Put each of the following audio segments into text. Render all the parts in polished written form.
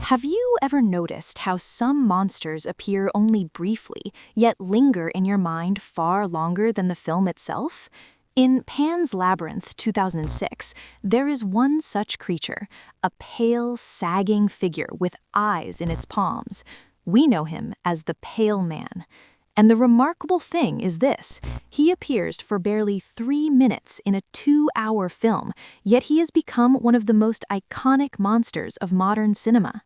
Have you ever noticed how some monsters appear only briefly, yet linger in your mind far longer than the film itself? In Pan's Labyrinth 2006, there is one such creature, a pale, sagging figure with eyes in its palms. We know him as the Pale Man. And the remarkable thing is this: he appears for barely 3 minutes in a 2-hour film, yet he has become one of the most iconic monsters of modern cinema.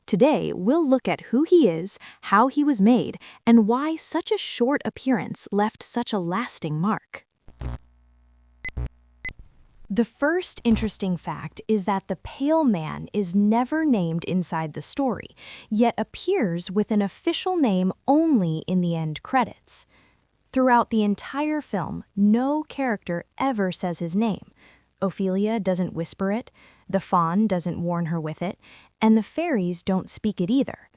Today, we'll look at who he is, how he was made, and why such a short appearance left such a lasting mark. The first interesting fact is that the Pale Man is never named inside the story, yet appears with an official name only in the end credits. Throughout the entire film, no character ever says his name. Ophelia doesn't whisper it, the faun doesn't warn her with it, and the fairies don't speak it either.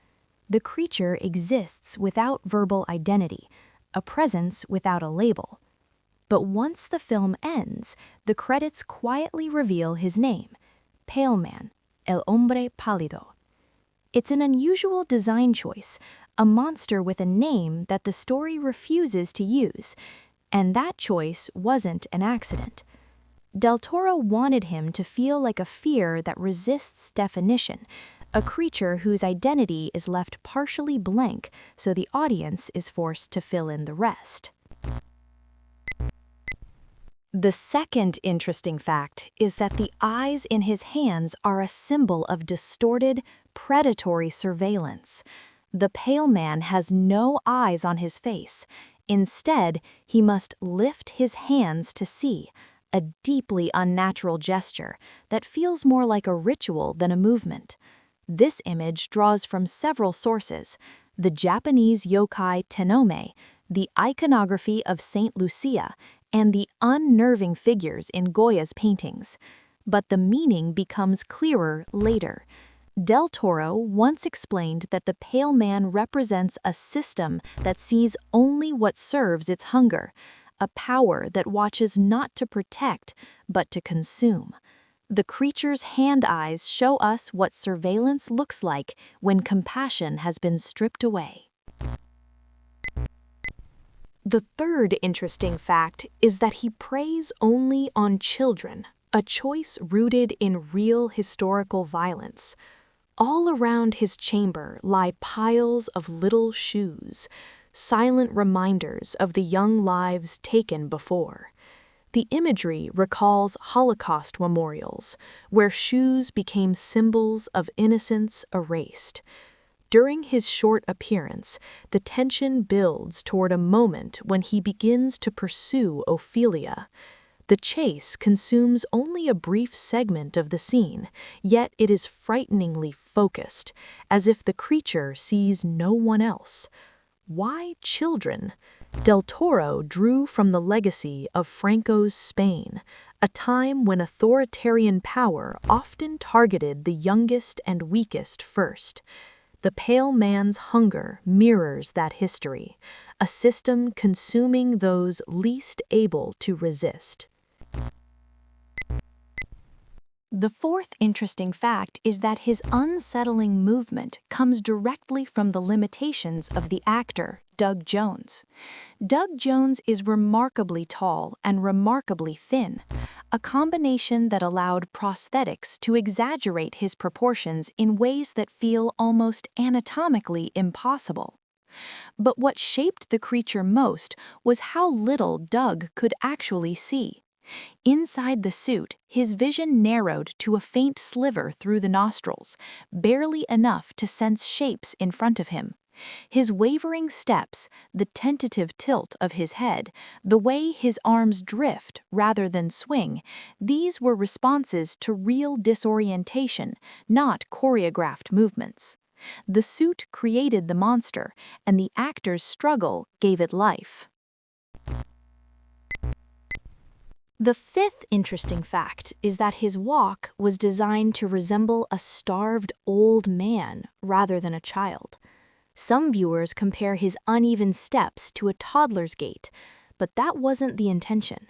The creature exists without verbal identity, a presence without a label. But once the film ends, the credits quietly reveal his name, Pale Man, El Hombre Pálido. It's an unusual design choice, a monster with a name that the story refuses to use, and that choice wasn't an accident. Del Toro wanted him to feel like a fear that resists definition, a creature whose identity is left partially blank so the audience is forced to fill in the rest. The second interesting fact is that the eyes in his hands are a symbol of distorted, predatory surveillance. The Pale Man has no eyes on his face. Instead, he must lift his hands to see, a deeply unnatural gesture that feels more like a ritual than a movement. This image draws from several sources: the Japanese yokai Tenome, the iconography of Saint Lucia, and the unnerving figures in Goya's paintings. But the meaning becomes clearer later. Del Toro once explained that the Pale Man represents a system that sees only what serves its hunger, a power that watches not to protect, but to consume. The creature's hand eyes show us what surveillance looks like when compassion has been stripped away. The third interesting fact is that he preys only on children, a choice rooted in real historical violence. All around his chamber lie piles of little shoes, silent reminders of the young lives taken before. The imagery recalls Holocaust memorials, where shoes became symbols of innocence erased. During his short appearance, the tension builds toward a moment when he begins to pursue Ophelia. The chase consumes only a brief segment of the scene, yet it is frighteningly focused, as if the creature sees no one else. Why children? Del Toro drew from the legacy of Franco's Spain, a time when authoritarian power often targeted the youngest and weakest first. The Pale Man's hunger mirrors that history, a system consuming those least able to resist. The fourth interesting fact is that his unsettling movement comes directly from the limitations of the actor, Doug Jones. Doug Jones is remarkably tall and remarkably thin, a combination that allowed prosthetics to exaggerate his proportions in ways that feel almost anatomically impossible. But what shaped the creature most was how little Doug could actually see. Inside the suit, his vision narrowed to a faint sliver through the nostrils, barely enough to sense shapes in front of him. His wavering steps, the tentative tilt of his head, the way his arms drift rather than swing, these were responses to real disorientation, not choreographed movements. The suit created the monster, and the actor's struggle gave it life. The fifth interesting fact is that his walk was designed to resemble a starved old man rather than a child. Some viewers compare his uneven steps to a toddler's gait, but that wasn't the intention.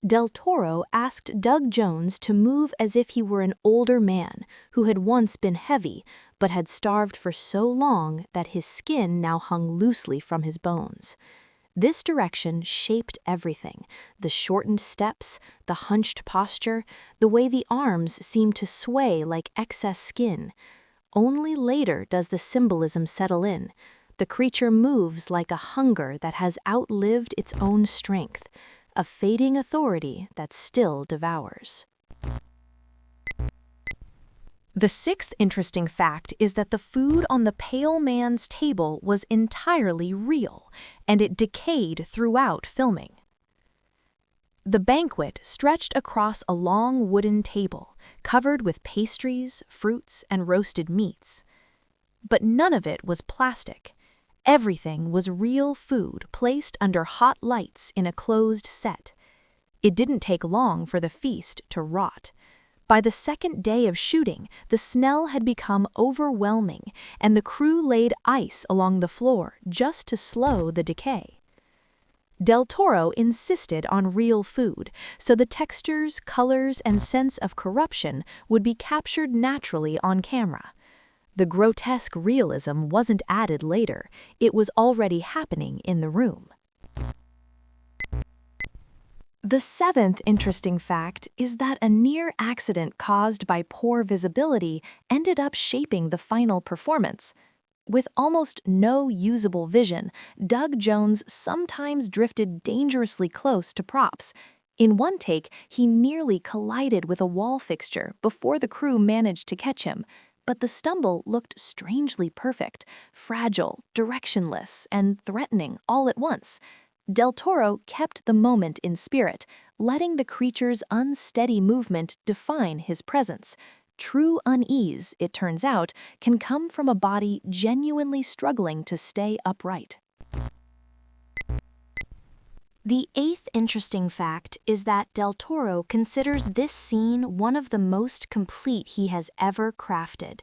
Del Toro asked Doug Jones to move as if he were an older man who had once been heavy but had starved for so long that his skin now hung loosely from his bones. This direction shaped everything: the shortened steps, the hunched posture, the way the arms seemed to sway like excess skin. Only later does the symbolism settle in. The creature moves like a hunger that has outlived its own strength, a fading authority that still devours. The sixth interesting fact is that the food on the pale man's table was entirely real, and it decayed throughout filming. The banquet stretched across a long wooden table, covered with pastries, fruits, and roasted meats. But none of it was plastic. Everything was real food placed under hot lights in a closed set. It didn't take long for the feast to rot. By the second day of shooting, the smell had become overwhelming, and the crew laid ice along the floor just to slow the decay. Del Toro insisted on real food, so the textures, colors, and sense of corruption would be captured naturally on camera. The grotesque realism wasn't added later, it was already happening in the room. The seventh interesting fact is that a near accident caused by poor visibility ended up shaping the final performance. With almost no usable vision, Doug Jones sometimes drifted dangerously close to props. In one take, he nearly collided with a wall fixture before the crew managed to catch him. But the stumble looked strangely perfect, fragile, directionless, and threatening all at once. Del Toro kept the moment in spirit, letting the creature's unsteady movement define his presence. True unease, it turns out, can come from a body genuinely struggling to stay upright. The eighth interesting fact is that Del Toro considers this scene one of the most complete he has ever crafted.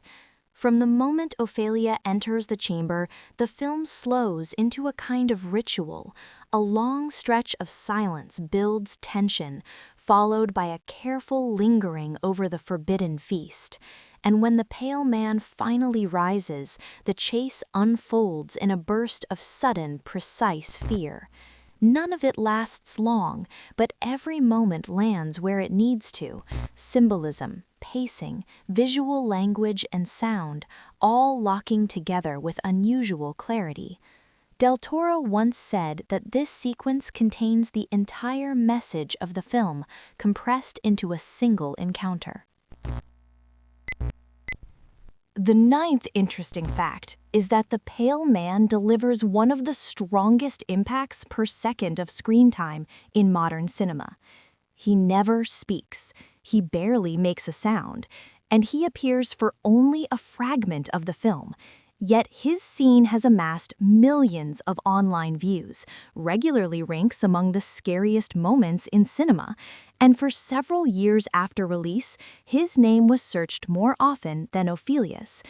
From the moment Ophelia enters the chamber, the film slows into a kind of ritual. A long stretch of silence builds tension, followed by a careful lingering over the forbidden feast. And when the pale man finally rises, the chase unfolds in a burst of sudden, precise fear. None of it lasts long, but every moment lands where it needs to. Symbolism, pacing, visual language, and sound, all locking together with unusual clarity. Del Toro once said that this sequence contains the entire message of the film, compressed into a single encounter. The ninth interesting fact is that the pale man delivers one of the strongest impacts per second of screen time in modern cinema. He never speaks, he barely makes a sound, and he appears for only a fragment of the film. Yet his scene has amassed millions of online views, regularly ranks among the scariest moments in cinema, and for several years after release, his name was searched more often than Ophelia's.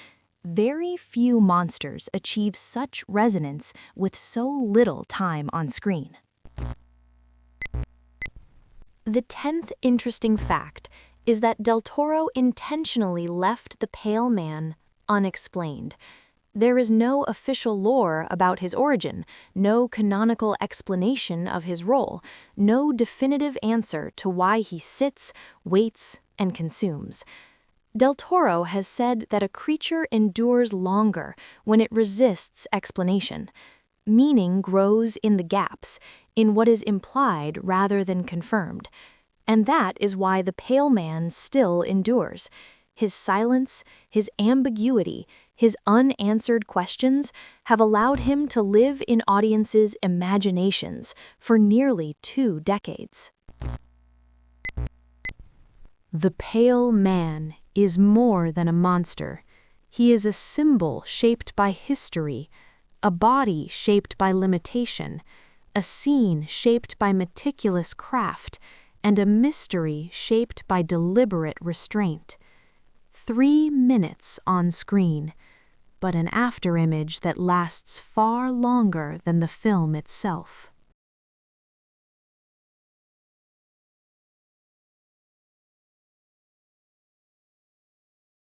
Very few monsters achieve such resonance with so little time on screen. The 10th interesting fact is that Del Toro intentionally left the pale man unexplained. There is no official lore about his origin, no canonical explanation of his role, no definitive answer to why he sits, waits, and consumes. Del Toro has said that a creature endures longer when it resists explanation. Meaning grows in the gaps, in what is implied rather than confirmed. And that is why the pale man still endures. His silence, his ambiguity, his unanswered questions have allowed him to live in audiences' imaginations for nearly 2 decades. The pale man is more than a monster. He is a symbol shaped by history, a body shaped by limitation, a scene shaped by meticulous craft, and a mystery shaped by deliberate restraint. 3 minutes on screen, but an afterimage that lasts far longer than the film itself.